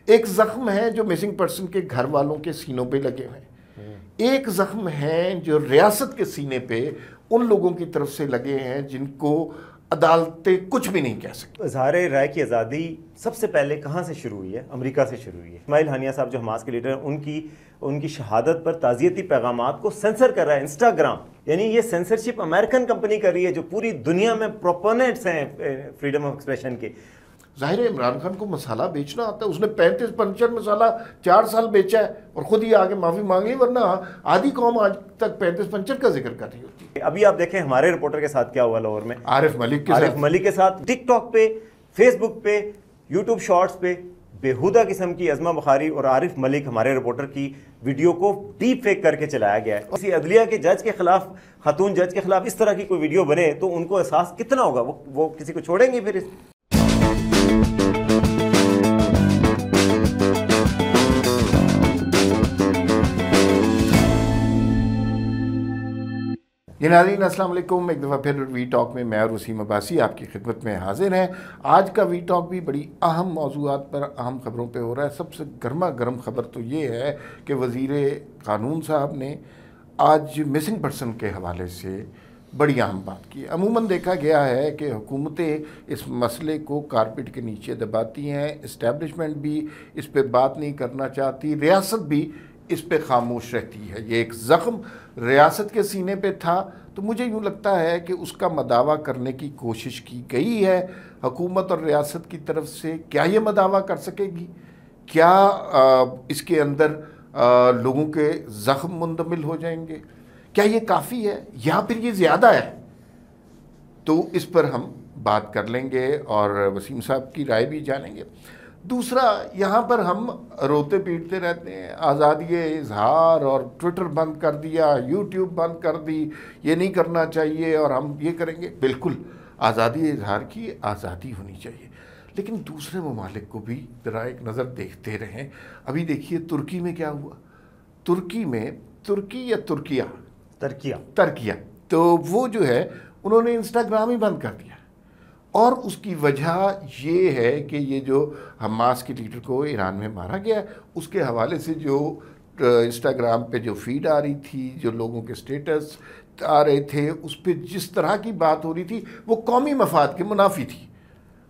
एक जख्म है जो मिसिंग पर्सन के घर वालों के सीनों पे लगे हुए हैं, एक जख्म है जो रियासत के सीने पे उन लोगों की तरफ से लगे हैं जिनको अदालतें कुछ भी नहीं कह सकती। इज़हार राय की आज़ादी सबसे पहले कहाँ से शुरू हुई है? अमेरिका से शुरू हुई है। इस्माइल हानिया साहब जो हमास के लीडर हैं, उनकी शहादत पर ताज़ियती पैगामात को सेंसर कर रहा है इंस्टाग्राम। यानी ये सेंसरशिप अमेरिकन कंपनी कर रही है जो पूरी दुनिया में प्रोपोनेंट्स हैं फ्रीडम ऑफ एक्सप्रेशन के। जाहिर है इमरान खान को मसाला बेचना आता है, उसने 35 पंचर मसाला 4 साल बेचा है और खुद ही आगे माफ़ी मांग ली, वरना आधी कौम आज तक 35 पंचर का जिक्र कर रही होती है। अभी आप देखें हमारे रिपोर्टर के साथ क्या हुआ लाहौर में, आरिफ मलिक के साथ टिकटॉक पे, फेसबुक पे, यूट्यूब शॉर्ट्स पे बेहुदा किस्म की अज़मा बुखारी और आरिफ मलिक हमारे रिपोर्टर की वीडियो को डीप फेक करके चलाया गया है। किसी अदलिया के जज के खिलाफ, खातून जज के खिलाफ इस तरह की कोई वीडियो बने तो उनको एहसास कितना होगा, वो किसी को छोड़ेंगे फिर? नाज़रीन अस्सलाम वालेकुम, एक दफ़ा फिर वी टॉक में मैं और वसीम अब्बासी आपकी खिदमत में हाजिर हैं। आज का वी टॉक भी बड़ी अहम मौज़ूआत पर, अहम ख़बरों पे हो रहा है। सबसे गर्मा गर्म ख़बर तो ये है कि वज़ीर क़ानून साहब ने आज मिसिंग पर्सन के हवाले से बड़ी अहम बात की। अमूमन देखा गया है कि हुकूमतें इस मसले को कारपेट के नीचे दबाती हैं, इस्टेब्लिशमेंट भी इस पर बात नहीं करना चाहती, रियासत भी इस पे खामोश रहती है। ये एक ज़ख्म रियासत के सीने पे था, तो मुझे यूँ लगता है कि उसका मदावा करने की कोशिश की गई है हुकूमत और रियासत की तरफ से। क्या ये मदावा कर सकेगी? क्या इसके अंदर लोगों के ज़ख्म मुंतमिल हो जाएंगे? क्या ये काफ़ी है या फिर ये ज़्यादा है? तो इस पर हम बात कर लेंगे और वसीम साहब की राय भी जानेंगे। दूसरा, यहाँ पर हम रोते पीटते रहते हैं, आज़ादी इज़हार और ट्विटर बंद कर दिया, यूट्यूब बंद कर दी, ये नहीं करना चाहिए और हम ये करेंगे। बिल्कुल आज़ादी इज़हार की आज़ादी होनी चाहिए, लेकिन दूसरे ममालिक को भी ज़रा एक नज़र देखते रहें। अभी देखिए तुर्की में क्या हुआ। तुर्की में तुर्किया तो वो जो है उन्होंने इंस्टाग्राम ही बंद कर दिया, और उसकी वजह ये है कि ये जो हमास के लीडर को ईरान में मारा गया, उसके हवाले से जो इंस्टाग्राम पे जो फीड आ रही थी, जो लोगों के स्टेटस आ रहे थे, उस पर जिस तरह की बात हो रही थी वो कौमी मफाद के मुनाफी थी।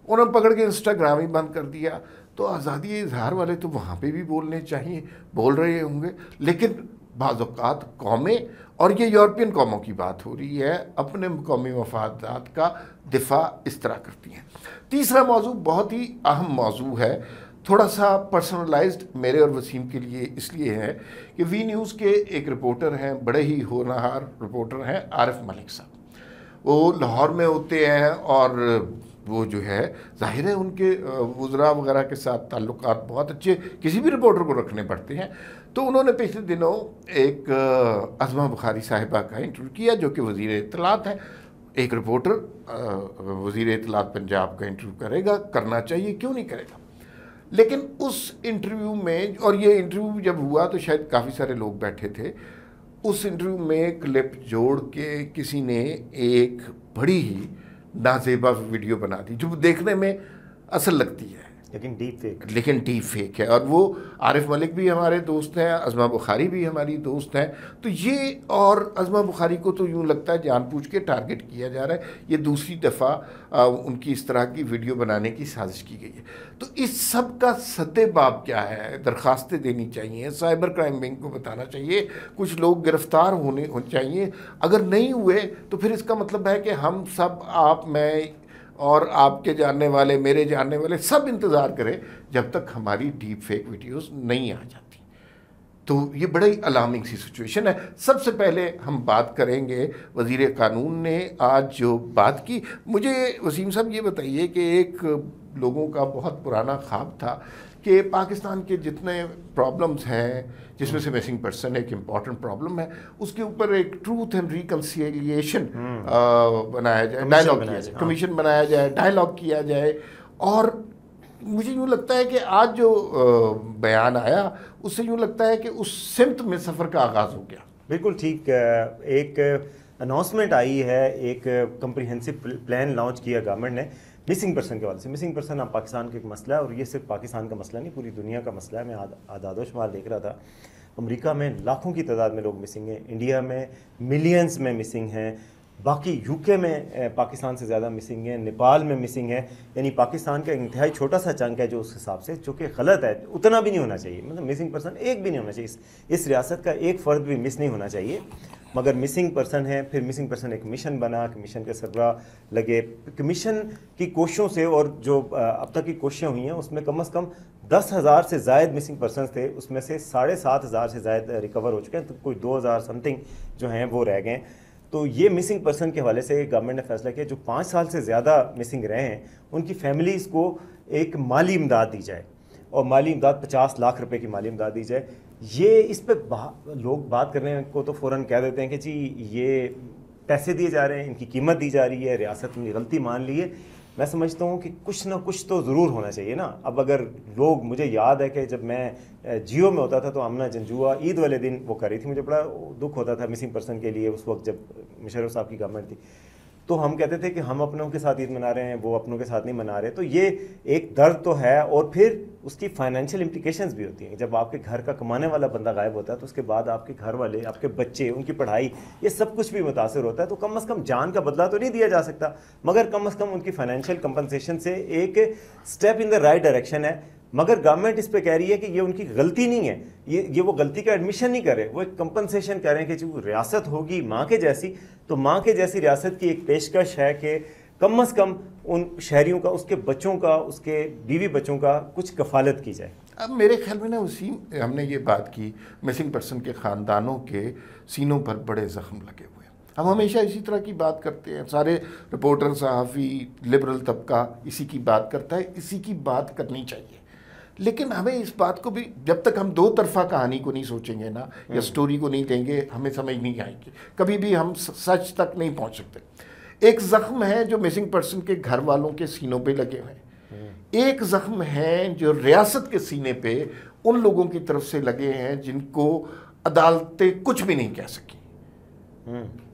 उन्होंने पकड़ के इंस्टाग्राम ही बंद कर दिया। तो आज़ादी इज़हार वाले तो वहाँ पे भी बोलने चाहिए, बोल रहे होंगे, लेकिन बाज़ औक़ात कौमें, और ये यूरोपियन कौमों की बात हो रही है, अपने कौमी मफादात का दिफा इस तरह करती हैं। तीसरा मौजू बहुत ही अहम मौजू है, थोड़ा सा पर्सनलाइज्ड मेरे और वसीम के लिए इसलिए है कि वी न्यूज़ के एक रिपोर्टर हैं, बड़े ही होनहार रिपोर्टर हैं, आरिफ मलिक साहब। वो लाहौर में होते हैं और वो जो है जाहिर है उनके वज़रा वगैरह के साथ ताल्लुकात बहुत अच्छे किसी भी रिपोर्टर को रखने पड़ते हैं। तो उन्होंने पिछले दिनों एक अज़मा बुखारी साहिबा का इंटरव्यू किया जो कि वज़ीर इत्तलात है। एक रिपोर्टर वज़ीर इत्तलात पंजाब का इंटरव्यू करेगा, करना चाहिए, क्यों नहीं करेगा। लेकिन उस इंटरव्यू में, और ये इंटरव्यू जब हुआ तो शायद काफ़ी सारे लोग बैठे थे, उस इंटरव्यू में क्लिप जोड़ के किसी ने एक बड़ी ही नाजेबा वीडियो बना दी जो देखने में असल लगती है, लेकिन डीप फेक है। और वो आरिफ मलिक भी हमारे दोस्त हैं, अज़मा बुखारी भी हमारी दोस्त हैं। तो ये, और अज़मा बुखारी को तो यूँ लगता है जानबूझ के टारगेट किया जा रहा है। ये दूसरी दफ़ा उनकी इस तरह की वीडियो बनाने की साजिश की गई है। तो इस सब का सद्देबाब क्या है? दरख्वास्तें देनी चाहिए, साइबर क्राइम विंग को बताना चाहिए, कुछ लोग गिरफ़्तार होने चाहिए। अगर नहीं हुए तो फिर इसका मतलब है कि हम सब, आप, मैं और आपके जानने वाले, मेरे जानने वाले, सब इंतज़ार करें जब तक हमारी डीप फेक वीडियोस नहीं आ जाती। तो ये बड़ा ही अलार्मिंग सी सिचुएशन है। सबसे पहले हम बात करेंगे, वज़ीर क़ानून ने आज जो बात की, मुझे वसीम साहब ये बताइए कि एक लोगों का बहुत पुराना ख्वाब था कि पाकिस्तान के जितने प्रॉब्लम्स हैं, जिसमें से मिसिंग पर्सन एक इम्पॉर्टेंट प्रॉब्लम है, उसके ऊपर एक ट्रूथ एंड रिकन्सिलिएशन बनाया जाए, डायलॉग किया जाए, कमीशन बनाया जाए, डायलॉग किया जाए। और मुझे यूँ लगता है कि आज जो बयान आया उससे यूँ लगता है कि उस सिमत में सफ़र का आगाज़ हो गया। बिल्कुल ठीक। एक अनाउंसमेंट आई है, एक कम्प्रिहेंसिव प्लान लॉन्च किया गवर्नमेंट ने मिसिंग पर्सन के वाले से, मिसिंग पर्सन अब पाकिस्तान का एक मसला है, और ये सिर्फ पाकिस्तान का मसला नहीं, पूरी दुनिया का मसला है। मैं आदादोशुमार देख रहा था, अमेरिका में लाखों की तादाद में लोग मिसिंग हैं, इंडिया में मिलियंस में मिसिंग हैं, बाकी यूके में पाकिस्तान से ज़्यादा मिसिंग है, नेपाल में मिसिंग है। यानी पाकिस्तान का इंतहाई छोटा सा चंक है जो उस हिसाब से, जो कि गलत है, उतना भी नहीं होना चाहिए, मतलब मिसिंग पर्सन एक भी नहीं होना चाहिए, इस रियासत का एक फ़र्द भी मिस नहीं होना चाहिए, मगर मिसिंग पर्सन है। फिर मिसिंग पर्सन एक मिशन बना, कमीशन के सरबराह लगे, कमीशन की कोशिशों से और जो अब तक की कोशिशें हुई हैं उसमें कम से कम 10,000 से ज़ायद मिसिंग पर्सन थे, उसमें से 7,500 से ज़ायद रिकवर हो चुके हैं, तो कोई 2,000 समथिंग जो हैं वो रह गए। तो ये मिसिंग पर्सन के हवाले से गवर्नमेंट ने फैसला किया जो 5 साल से ज़्यादा मिसिंग रहे हैं उनकी फैमिलीज़ को एक माली इमदाद दी जाए, और माली इमदाद 50 लाख रुपए की माली इमदाद दी जाए। ये इस पे लोग बात करने को तो फ़ौरन कह देते हैं कि जी ये पैसे दिए जा रहे हैं, इनकी कीमत दी जा रही है, रियासत ने गलती मान ली है। मैं समझता हूँ कि कुछ ना कुछ तो ज़रूर होना चाहिए ना। अब अगर लोग, मुझे याद है कि जब मैं जियो में होता था तो आमना जंजुआ ईद वाले दिन वो कर रही थी, मुझे बड़ा दुख होता था मिसिंग पर्सन के लिए उस वक्त जब मुशर्रफ साहब की गवर्नमेंट थी। तो हम कहते थे कि हम अपनों के साथ ईद मना रहे हैं, वो अपनों के साथ नहीं मना रहे। तो ये एक दर्द तो है, और फिर उसकी फाइनेंशियल इम्प्लिकेशंस भी होती हैं। जब आपके घर का कमाने वाला बंदा गायब होता है तो उसके बाद आपके घर वाले, आपके बच्चे, उनकी पढ़ाई, ये सब कुछ भी मुतासर होता है। तो कम से कम जान का बदला तो नहीं दिया जा सकता, मगर कम से कम उनकी फाइनेंशियल कंपनसेशन से एक step in the right direction है। मगर गवर्नमेंट इस पे कह रही है कि ये उनकी गलती नहीं है, ये वो गलती का एडमिशन नहीं कर रहे, वो एक कंपनसेशन कह रहे हैं कि जो रियासत होगी माँ के जैसी, तो माँ के जैसी रियासत की एक पेशकश है कि कम से कम उन शहरियों का, उसके बच्चों का, उसके बीवी बच्चों का कुछ कफालत की जाए। अब मेरे ख्याल में ना उसी हमने ये बात की, मिसिंग पर्सन के ख़ानदानों के सीनों पर बड़े ज़ख्म लगे हुए हैं। हम हमेशा इसी तरह की बात करते हैं, सारे रिपोर्टर, सहाफ़ी, लिबरल तबका इसी की बात करता है, इसी की बात करनी चाहिए। लेकिन हमें इस बात को भी, जब तक हम दो तरफा कहानी को नहीं सोचेंगे ना, या स्टोरी को नहीं देंगे, हमें समझ नहीं आएगी, कभी भी हम सच तक नहीं पहुंच सकते। एक ज़ख्म है जो मिसिंग पर्सन के घर वालों के सीनों पे लगे हुए हैं, एक ज़ख्म है जो रियासत के सीने पे उन लोगों की तरफ से लगे हैं जिनको अदालतें कुछ भी नहीं कह सकी।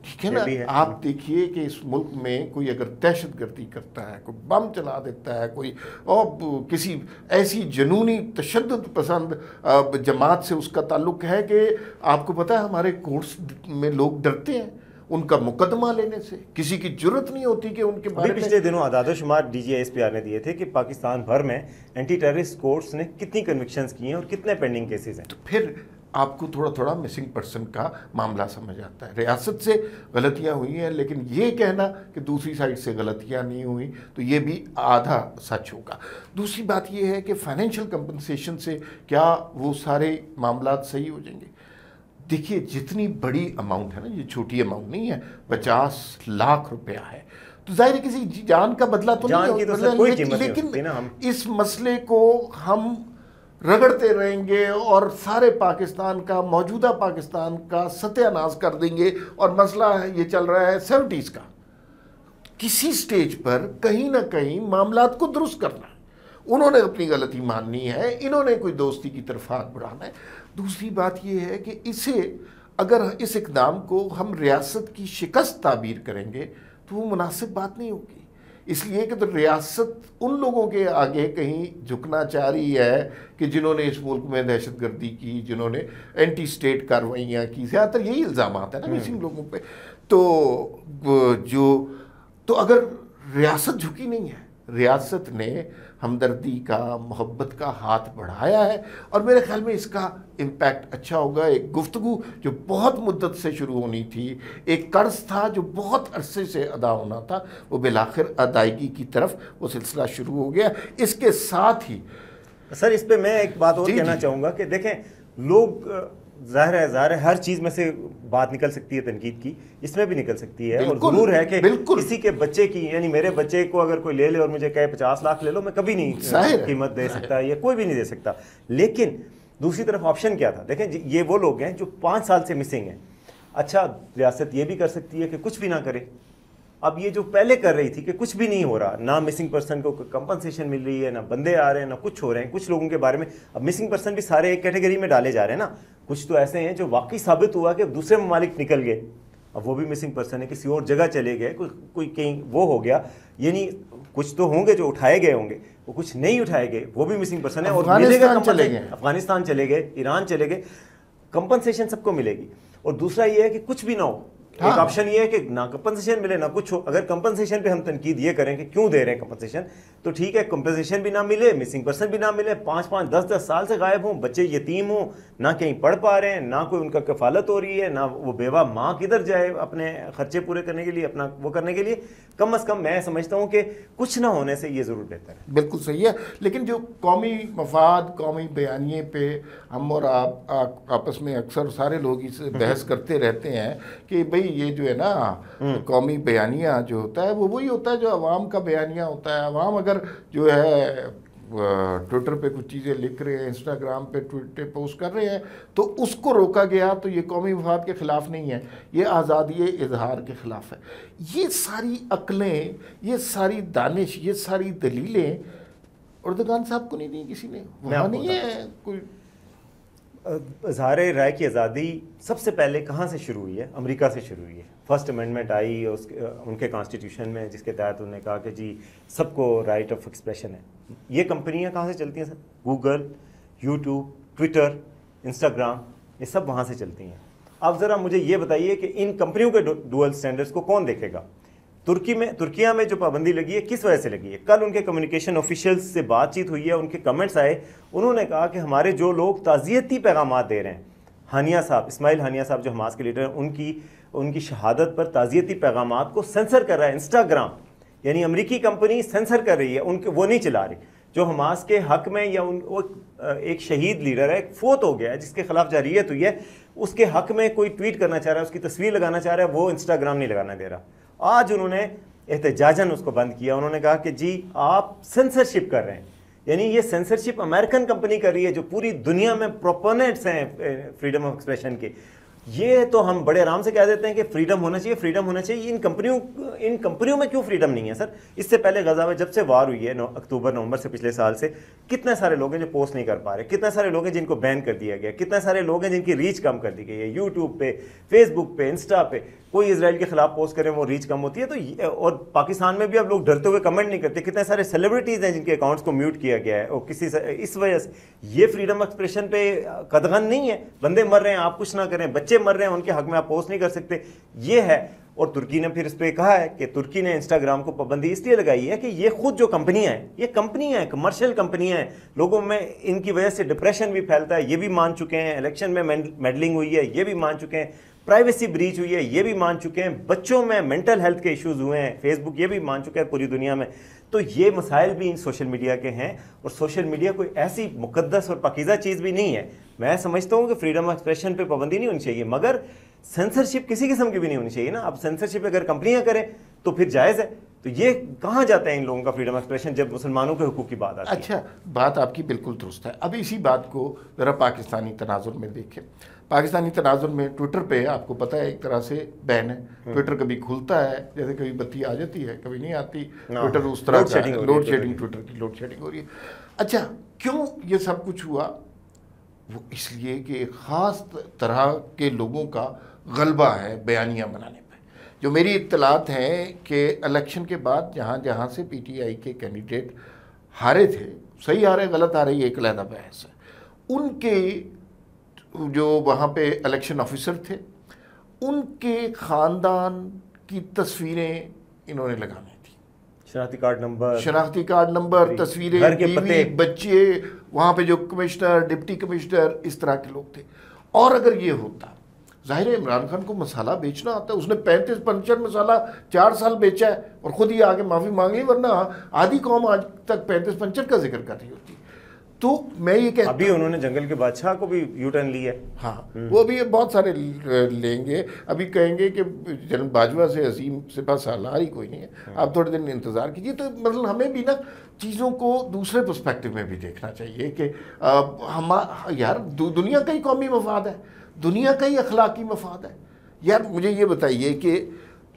ठीक है ना। आप देखिए कि इस मुल्क में कोई अगर दहशतगर्दी करता है, कोई बम चला देता है, कोई और किसी ऐसी जुनूनी तशद्दुद पसंद जमात से उसका ताल्लुक है कि आपको पता है हमारे कोर्ट्स में लोग डरते हैं उनका मुकदमा लेने से, किसी की जरूरत नहीं होती कि उनके बारे में। पिछले दिनों आदादोशुमार DGISPR ने दिए थे कि पाकिस्तान भर में एंटी टेररिस्ट कोर्ट्स ने कितनी कन्विक्शंस की हैं और कितने पेंडिंग केसेस हैं। तो फिर आपको थोड़ा थोड़ा मिसिंग पर्सन का मामला समझ आता है। रियासत से गलतियां हुई हैं, लेकिन ये कहना कि दूसरी साइड से गलतियां नहीं हुई तो ये भी आधा सच होगा। दूसरी बात ये है कि फाइनेंशियल कंपनसेशन से क्या वो सारे मामला सही हो जाएंगे। देखिए जितनी बड़ी अमाउंट है ना, ये छोटी अमाउंट नहीं है, 50 लाख रुपया है, तो जाहिर है किसी जान का बदला तो नहीं होगा, लेकिन इस मसले को हम रगड़ते रहेंगे और सारे पाकिस्तान का, मौजूदा पाकिस्तान का सत्यानाश कर देंगे। और मसला है, ये चल रहा है 70s का। किसी स्टेज पर कहीं ना कहीं मामलात को दुरुस्त करना है। उन्होंने अपनी गलती माननी है, इन्होंने कोई दोस्ती की तरफ हाथ बढ़ाना है। दूसरी बात यह है कि इसे, अगर इस इक़दाम को हम रियासत की शिकस्त ताबीर करेंगे तो वो मुनासिब बात नहीं होगी। इसलिए कि तो रियासत उन लोगों के आगे कहीं झुकना चाह रही है कि जिन्होंने इस मुल्क में दहशतगर्दी की, जिन्होंने एंटी स्टेट कार्रवाइयाँ की, ज़्यादातर यही इल्ज़ाम है ना मिसिंग लोगों पे। तो अगर रियासत झुकी नहीं है, रियासत ने हमदर्दी का, मोहब्बत का हाथ बढ़ाया है, और मेरे ख्याल में इसका इम्पैक्ट अच्छा होगा। एक गुफ्तगू जो बहुत मुद्दत से शुरू होनी थी, एक कर्ज था जो बहुत अरसे से अदा होना था, वो बिलाखिर अदायगी की तरफ वो सिलसिला शुरू हो गया। इसके साथ ही सर इस पे मैं एक बात और कहना चाहूँगा कि देखें, लोग ज़ाहिर है हर चीज़ में से बात निकल सकती है तनकीद की, इसमें भी निकल सकती है। और ज़रूर है कि किसी के बच्चे की, यानी मेरे बच्चे को अगर कोई ले ले और मुझे कहे 50 लाख ले लो, मैं कभी नहीं कीमत दे सकता, या कोई भी नहीं दे सकता। लेकिन दूसरी तरफ ऑप्शन क्या था? देखें ये वो लोग हैं जो 5 साल से मिसिंग हैं। अच्छा, रियासत ये भी कर सकती है कि कुछ भी ना करे। अब ये जो पहले कर रही थी कि कुछ भी नहीं हो रहा, ना मिसिंग पर्सन को कंपनसेशन मिल रही है, ना बंदे आ रहे हैं, ना कुछ हो रहे हैं, कुछ लोगों के बारे में, अब मिसिंग पर्सन भी सारे एक कैटेगरी में डाले जा रहे हैं ना। कुछ तो ऐसे हैं जो वाकई साबित हुआ कि दूसरे ममालिक निकल गए, अब वो भी मिसिंग पर्सन है, किसी और जगह चले गए, कोई कहीं वो हो गया, यानी कुछ तो होंगे जो उठाए गए होंगे, वो कुछ नहीं उठाए गए, वो भी मिसिंग पर्सन है। और अफगानिस्तान चले गए, अफगानिस्तान चले गए, ईरान चले गए, कंपनसेशन सबको मिलेगी। और दूसरा ये है कि कुछ भी ना हो, एक ऑप्शन ये है कि ना कंपनसेशन मिले ना कुछ हो। अगर कंपनसेशन पे हम तनकीद ये करें कि क्यों दे रहे हैं कंपनसेशन, तो ठीक है, कंपनसेशन भी ना मिले, मिसिंग पर्सन भी ना मिले, 5-5, 10-10 साल से गायब हों, बच्चे यतीम हों, ना कहीं पढ़ पा रहे हैं, ना कोई उनका कफालत हो रही है, ना वो बेवा माँ किधर जाए अपने खर्चे पूरे करने के लिए, अपना वो करने के लिए। कम अज़ कम मैं समझता हूँ कि कुछ ना होने से ये ज़रूर बेहतर है। बिल्कुल सही है, लेकिन जो कौमी मफाद, कौमी बयानिए पे हम और आप आपस में अक्सर सारे लोग इस बहस करते रहते हैं कि भाई ये जो है ना कौमी बयानिया जो होता है वो वही होता है जो अवाम का बयानिया होता है। अवाम अगर जो है ट्विटर पे कुछ चीज़ें लिख रहे हैं, इंस्टाग्राम पे ट्विटर पोस्ट कर रहे हैं, तो उसको रोका गया तो ये कौमी मफाद के ख़िलाफ़ नहीं है, ये आज़ादी इजहार के ख़िलाफ़ है। ये सारी अक्लें, ये सारी दानिश, ये सारी दलीलें उर्दुगान साहब को नहीं दी किसी ने, वहाँ नहीं है कोई। इज़हार राय की आज़ादी सबसे पहले कहाँ से शुरू हुई है? अमेरिका से शुरू हुई है। फर्स्ट अमेंडमेंट आई उनके कॉन्स्टिट्यूशन में, जिसके तहत उन्होंने कहा कि जी सबको राइट ऑफ एक्सप्रेशन है। ये कंपनियां कहाँ से चलती हैं sir? Google, YouTube, Twitter, Instagram, ये सब वहाँ से चलती हैं। अब ज़रा मुझे ये बताइए कि इन कंपनियों के डुअल स्टैंडर्ड्स को कौन देखेगा? तुर्किया में जो पाबंदी लगी है किस वजह से लगी है? कल उनके कम्युनिकेशन ऑफिशियल्स से बातचीत हुई है, उनके कमेंट्स आए, उन्होंने कहा कि हमारे जो लोग ताज़ियती पैगाम दे रहे हैं, हानिया साहब, इस्माइल हानिया साहब जो हमास के लीडर हैं, उनकी शहादत पर ताज़ियती पैगाम को सेंसर कर रहा है इंस्टाग्राम, यानी अमरीकी कंपनी सेंसर कर रही है, उनके वो नहीं चला रही जो हमास के हक में, या एक शहीद लीडर है, एक फोत हो गया है जिसके खिलाफ जारियत हुई है, उसके हक में कोई ट्वीट करना चाह रहा है, उसकी तस्वीर लगाना चाह रहा है, वो इंस्टाग्राम नहीं लगाना दे रहा। आज उन्होंने एहतजाजन उसको बंद किया। उन्होंने कहा कि जी आप सेंसरशिप कर रहे हैं, यानी ये सेंसरशिप अमेरिकन कंपनी कर रही है जो पूरी दुनिया में प्रोपोनेंट्स हैं फ्रीडम ऑफ एक्सप्रेशन के। ये तो हम बड़े आराम से कह देते हैं कि फ्रीडम होना चाहिए, फ्रीडम होना चाहिए। इन कंपनियों में क्यों फ्रीडम नहीं है सर? इससे पहले गजा में जब से वार हुई है अक्टूबर नवंबर से पिछले साल से, कितने सारे लोग हैं जो पोस्ट नहीं कर पा रहे, कितने सारे लोग हैं जिनको बैन कर दिया गया, कितने सारे लोग हैं जिनकी रीच कम कर दी गई है। यूट्यूब पे, फेसबुक पे, इंस्टा पे कोई इसराइल के खिलाफ पोस्ट करें वो रीच कम होती है। तो और पाकिस्तान में भी अब लोग डरते हुए कमेंट नहीं करते। कितने सारे सेलिब्रिटीज़ हैं जिनके अकाउंट्स को म्यूट किया गया है और इस वजह से ये फ्रीडम एक्सप्रेशन पे कदगन नहीं है। बंदे मर रहे हैं, आप कुछ ना करें, बच्चे मर रहे हैं, उनके हक में आप पोस्ट नहीं कर सकते, ये है। और तुर्की ने फिर इस पर कहा है कि तुर्की ने इंस्टाग्राम को पाबंदी इसलिए लगाई है कि ये खुद जो कंपनियां हैं, ये कंपनियां हैं, कमर्शियल कंपनियां हैं, लोगों में इनकी वजह से डिप्रेशन भी फैलता है, ये भी मान चुके हैं। इलेक्शन में मेडलिंग हुई है, ये भी मान चुके हैं। प्राइवेसी ब्रीच हुई है, ये भी मान चुके हैं। बच्चों में मेंटल हेल्थ के इश्यूज हुए हैं, फेसबुक ये भी मान चुका है पूरी दुनिया में। तो ये मसाइल भी इन सोशल मीडिया के हैं। और सोशल मीडिया कोई ऐसी मुकद्दस और पाकीज़ा चीज़ भी नहीं है। मैं समझता हूँ कि फ्रीडम ऑफ एक्सप्रेशन पे पाबंदी नहीं होनी चाहिए, मगर सेंसरशिप किसी किस्म की भी नहीं होनी चाहिए ना। अब सेंसरशिप अगर कंपनियां करें तो फिर जायज़ है। तो ये कहाँ जाता है इन लोगों का फ्रीडम ऑफ एक्सप्रेशन जब मुसलमानों के हुकूक की बात आती है? अच्छा, बात आपकी बिल्कुल दुरुस्त है। अब इसी बात को ज़रा पाकिस्तानी तनाजुर में देखें। पाकिस्तानी तनाजुर में ट्विटर पे आपको पता है एक तरह से बैन है। ट्विटर कभी खुलता है, जैसे कभी बत्ती आ जाती है, कभी नहीं आती। ट्विटर उस तरह का लोड शेडिंग, ट्विटर की लोड शेडिंग हो रही है। अच्छा, क्यों ये सब कुछ हुआ? वो इसलिए कि एक ख़ास तरह के लोगों का गलबा है बयानियाँ बनाने पे। जो मेरी इत्तलात हैं कि इलेक्शन के बाद जहाँ जहाँ से पीटीआई के कैंडिडेट हारे थे, सही आ रहे गलत आ रही, एक अलग बहस है। उनके जो वहाँ पे इलेक्शन ऑफिसर थे, उनके ख़ानदान की तस्वीरें इन्होंने लगानी थी। शनाख्ती कार्ड नंबर, तस्वीरें, बीवी, बच्चे, वहाँ पे जो कमिश्नर, डिप्टी कमिश्नर, इस तरह के लोग थे। और अगर ये होता, जाहिर है इमरान खान को मसाला बेचना आता है, उसने 35-55 मसाला 4 साल बेचा है और ख़ुद ही आगे माफ़ी मांग ली, वरना आधी कौम आज तक 35-55 का जिक्र कर रही होती। तो मैं ये कहता, अभी उन्होंने जंगल के बादशाह को भी यू टर्न लिया है। हाँ, वो भी बहुत सारे लेंगे। अभी कहेंगे कि जनरल बाजवा से अजीम सिपा सालार ही कोई नहीं है, आप थोड़े दिन इंतज़ार कीजिए। तो मतलब हमें भी ना चीज़ों को दूसरे पर्सपेक्टिव में भी देखना चाहिए कि हम यार दुनिया का ही कौमी मफाद है, दुनिया का ही अखलाकी मफाद है। यार मुझे ये बताइए कि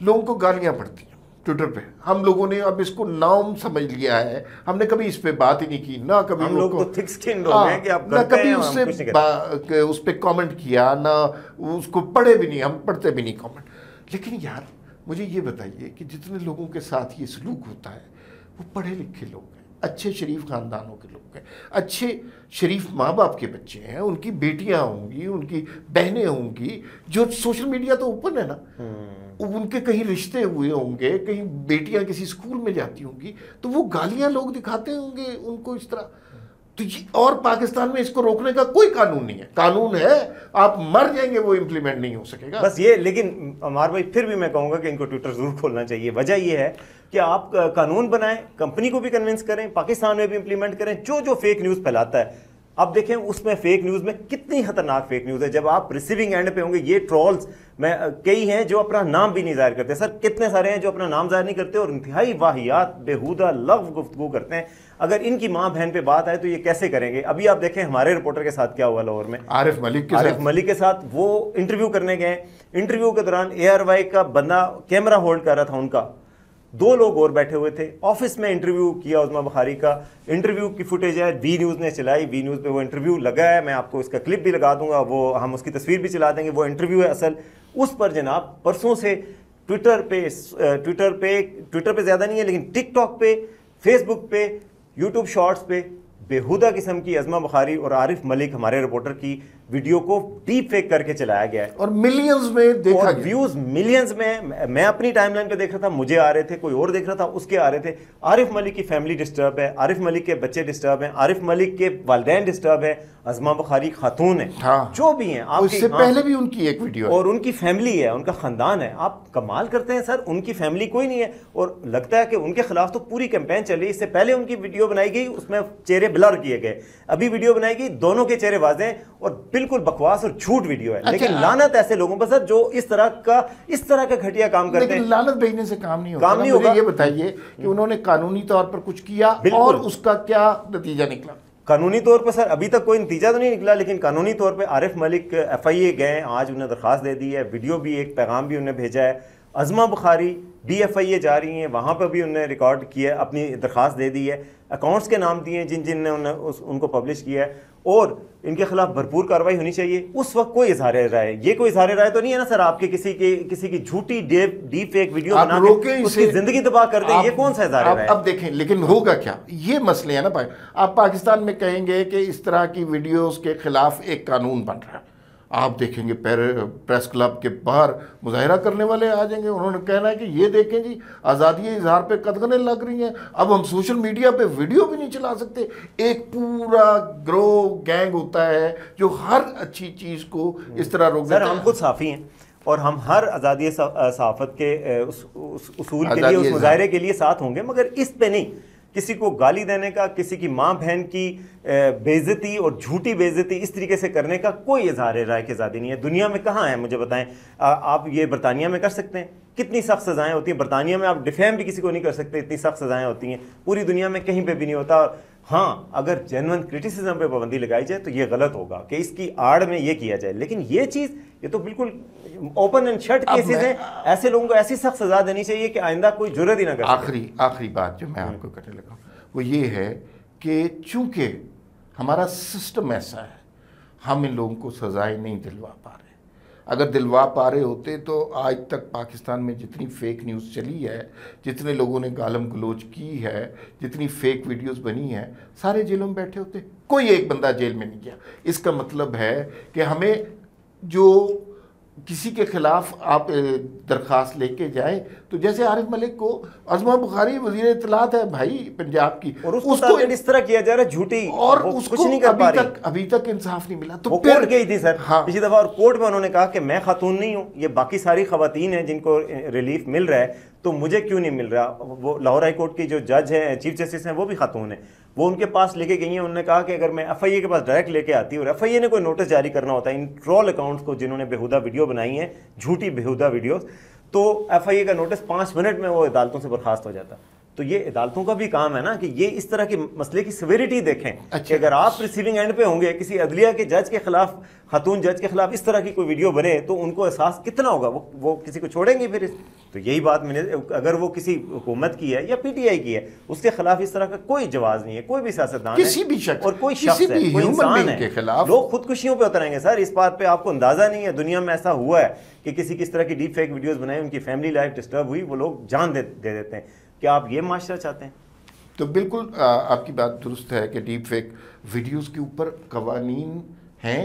लोगों को गालियाँ पड़ती हैं ट्विटर पे, हम लोगों ने अब इसको नाम समझ लिया है, हमने कभी इस पे बात ही नहीं की, ना कभी हम लोग तो थिक स्किन लोग हैं कि आप ना कभी उससे उस पे कमेंट किया, ना उसको पढ़े भी नहीं, हम पढ़ते भी नहीं कमेंट। लेकिन यार मुझे ये बताइए कि जितने लोगों के साथ ये सलूक होता है वो पढ़े लिखे लोग हैं, अच्छे शरीफ ख़ानदानों के लोग हैं, अच्छे शरीफ माँ बाप के बच्चे हैं, उनकी बेटियां होंगी, उनकी बहनें होंगी, जो सोशल मीडिया तो ओपन है ना, उनके कहीं रिश्ते हुए होंगे, कहीं बेटियां किसी स्कूल में जाती होंगी, तो वो गालियां लोग दिखाते होंगे उनको इस तरह। तो ये, और पाकिस्तान में इसको रोकने का कोई कानून नहीं है। कानून है, आप मर जाएंगे, वो इम्प्लीमेंट नहीं हो सकेगा बस ये। लेकिन अमार भाई फिर भी मैं कहूंगा कि इनको ट्विटर जरूर खोलना चाहिए। वजह ये है कि आप कानून बनाएं, कंपनी को भी कन्विंस करें, पाकिस्तान में भी इंप्लीमेंट करें। जो फेक न्यूज़ फैलाता है, अब देखें उसमें फेक न्यूज़ में कितनी खतरनाक फेक न्यूज़ है। जब आप रिसीविंग एंड पे होंगे, ये ट्रोल्स में कई हैं जो अपना नाम भी नहीं जाहिर करते। सर कितने सारे हैं जो अपना नाम जाहिर नहीं करते और इंतहाई वाहियात बेहुदा लफ्ज़ गुफ्तगू करते हैं। अगर इनकी माँ बहन पे बात आए तो ये कैसे करेंगे? अभी आप देखें हमारे रिपोर्टर के साथ क्या हुआ लाहौर में, आरिफ मलिक के साथ वो इंटरव्यू करने गए। इंटरव्यू के दौरान ARY का बंदा कैमरा होल्ड कर रहा था उनका, 2 लोग और बैठे हुए थे। ऑफिस में इंटरव्यू किया उस्मा बुखारी का, इंटरव्यू की फुटेज है, वी न्यूज़ ने चलाई, वी न्यूज़ पे वो इंटरव्यू लगा है। मैं आपको इसका क्लिप भी लगा दूंगा, वो हम उसकी तस्वीर भी चला देंगे। वो इंटरव्यू है असल। उस पर जनाब परसों से ट्विटर पे ज़्यादा नहीं है लेकिन टिकटॉक पे, फेसबुक पे, यूट्यूब शॉर्ट्स पे बेहुदा किस्म की अज़मा बुखारी और आरिफ मलिक हमारे रिपोर्टर की वीडियो को डीप फेक करके चलाया गया है और मिलियंस में देखा गया, व्यूज मिलियंस में। मैं अपनी टाइमलाइन पे देख रहा था, मुझे आ रहे थे, कोई और देख रहा था उसके आ रहे थे। आरिफ मलिक की फैमिली डिस्टर्ब है, आरिफ मलिक के बच्चे डिस्टर्ब हैं, आरिफ मलिक के वालिदैन डिस्टर्ब है, अज़मा बुखारी खातून है, हाँ, जो भी हैं आप, उससे पहले भी उनकी एक वीडियो और उनकी फैमिली है, उनका खानदान है। आप कमाल करते हैं सर, उनकी फैमिली कोई नहीं है और लगता है कि उनके खिलाफ तो पूरी कैंपेन चल रही है। इससे पहले उनकी वीडियो बनाई गई, उसमें चेहरे ब्लर किए गए। अभी वीडियो बनाई गई, दोनों के चेहरे वाज़ेह हैं और बिल्कुल बकवास और झूठ वीडियो है। अच्छा, लेकिन लानत ऐसे लोगों पर सर जो इस तरह का घटिया काम करते हैं। लानत भेजने से काम नहीं होगा। मुझे ये बताइए कि उन्होंने कानूनी तौर पर कुछ किया और उसका क्या नतीजा निकला? कानूनी तौर पर सर अभी तक कोई नतीजा तो नहीं निकला, लेकिन कानूनी तौर पर आरिफ मलिक FIA गए, आज उन्हें दरख्वास्त दे दी है, वीडियो भी, एक पैगाम भी उन्हें भेजा है। अज़मा बुखारी भी FIA जा रही हैं, वहाँ पर भी उन्होंने रिकॉर्ड किया, अपनी दरख्वास्त दे दी है, अकाउंट्स के नाम दिए हैं जिन ने उनको पब्लिश किया है और इनके खिलाफ भरपूर कार्रवाई होनी चाहिए। उस वक्त कोई इजहार राय, ये कोई इजहार राय तो नहीं है ना सर आपके किसी की झूठी डीप फेक वीडियो बना के उसकी जिंदगी तबाह कर दें, ये कौन सा इजहार राय? अब देखें, लेकिन होगा क्या, ये मसले हैं ना भाई। आप पाकिस्तान में कहेंगे कि इस तरह की वीडियोस के खिलाफ एक कानून बन रहा है, आप देखेंगे प्रेस क्लब के बाहर मुजाहिरा करने वाले आ जाएंगे, उन्होंने कहना है कि ये देखें जी आज़ादी इजहार पे कदगनें लग रही हैं, अब हम सोशल मीडिया पे वीडियो भी नहीं चला सकते। एक पूरा ग्रोह गैंग होता है जो हर अच्छी चीज़ को इस तरह रोक देता है। हम खुद साफ़ी हैं और हम हर आज़ादी सहाफ़त के उस उसूल के लिए, उस मुजाहरे के लिए साथ होंगे, मगर इस पे नहीं। किसी को गाली देने का, किसी की माँ बहन की बेइज्जती और झूठी बेइज्जती इस तरीके से करने का कोई इजहार राय की आज़ादी नहीं है। दुनिया में कहाँ है मुझे बताएं? आप ये बरतानिया में कर सकते हैं, कितनी सख्त सज़ाएं होती हैं। बरतानिया में आप डिफेम भी किसी को नहीं कर सकते, इतनी सख्त सज़ाएं होती हैं। पूरी दुनिया में कहीं पे भी नहीं होता। हाँ, अगर जेन्युइन क्रिटिसिज्म पे पाबंदी लगाई जाए तो ये गलत होगा कि इसकी आड़ में ये किया जाए, लेकिन ये चीज़, ये तो बिल्कुल ओपन एंड शट केसेस हैं। ऐसे लोगों को ऐसी सख्त सजा देनी चाहिए कि आइंदा कोई जुर्रत ही ना करे। आखिरी बात जो मैं आपको करने लगा वो ये है कि चूंकि हमारा सिस्टम ऐसा है, हम इन लोगों को सजाएं नहीं दिलवा पा रहे। अगर दिलवा पा रहे होते तो आज तक पाकिस्तान में जितनी फेक न्यूज़ चली है, जितने लोगों ने गालम गलोच की है, जितनी फेक वीडियोस बनी हैं, सारे जेलों में बैठे होते, कोई एक बंदा जेल में नहीं गया। इसका मतलब है कि हमें जो किसी के खिलाफ आप दरख्वास्त लेके जाए, तो जैसे आरिफ मलिक को, अज़मा बुखारी वज़ीर इत्तलात है भाई पंजाब की, और उसको इस तरह किया जा रहा है झूठी, और उसको कुछ नहीं कर पा रही। अभी तक इंसाफ नहीं मिला। तो वो कोर्ट गई थी सर, हाँ, पिछली दफा, और कोर्ट में उन्होंने कहा कि मैं खातून नहीं हूँ, ये बाकी सारी खवातीन हैं जिनको रिलीफ मिल रहा है, तो मुझे क्यों नहीं मिल रहा। वो लाहौर हाई कोर्ट की जो जज है, चीफ जस्टिस हैं, वो भी खातून है। वो उनके पास लेके गई हैं, उन्होंने कहा कि अगर मैं FIA के पास डायरेक्ट लेके आती और FIA ने कोई नोटिस जारी करना होता है इन ट्रोल अकाउंट्स को जिन्होंने बेहुदा वीडियो बनाई है, झूठी बेहुदा वीडियोस, तो FIA का नोटिस 5 मिनट में वो अदालतों से बर्खास्त हो जाता। तो ये अदालतों का भी काम है ना कि ये इस तरह के मसले की सिविरिटी देखें। अच्छा। कि अगर आप रिसीविंग एंड पे होंगे, किसी अदलिया के जज के खिलाफ, खातून जज के खिलाफ इस तरह की कोई वीडियो बने तो उनको एहसास कितना होगा, वो किसी को छोड़ेंगे फिर तो यही बात मैंने, अगर वो किसी हुकूमत की है या पीटीआई की है, उसके खिलाफ इस तरह का कोई जवाब नहीं है, कोई भी सियासतदान किसी भी शख्स और कोई शख्स है, कोई इंसान है, के खिलाफ लोग खुदकुशियों पे उतरेंगे सर। इस बात पे आपको अंदाजा नहीं है, दुनिया में ऐसा हुआ है कि किसी किस तरह की डीप फेक वीडियोस बनाए, उनकी फैमिली लाइफ डिस्टर्ब हुई, वो लोग जान दे देते हैं। क्या आप ये माशरा चाहते हैं? तो बिल्कुल आपकी बात दुरुस्त है कि डीप फेक वीडियोस के ऊपर कवानीन हैं,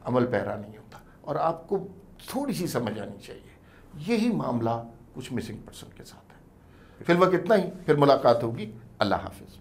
अमल पैरा नहीं होता, और आपको थोड़ी सी समझ आनी चाहिए। यही मामला कुछ मिसिंग पर्सन के साथ है। फिर वक्त इतना ही, फिर मुलाकात होगी। अल्लाह हाफिज़।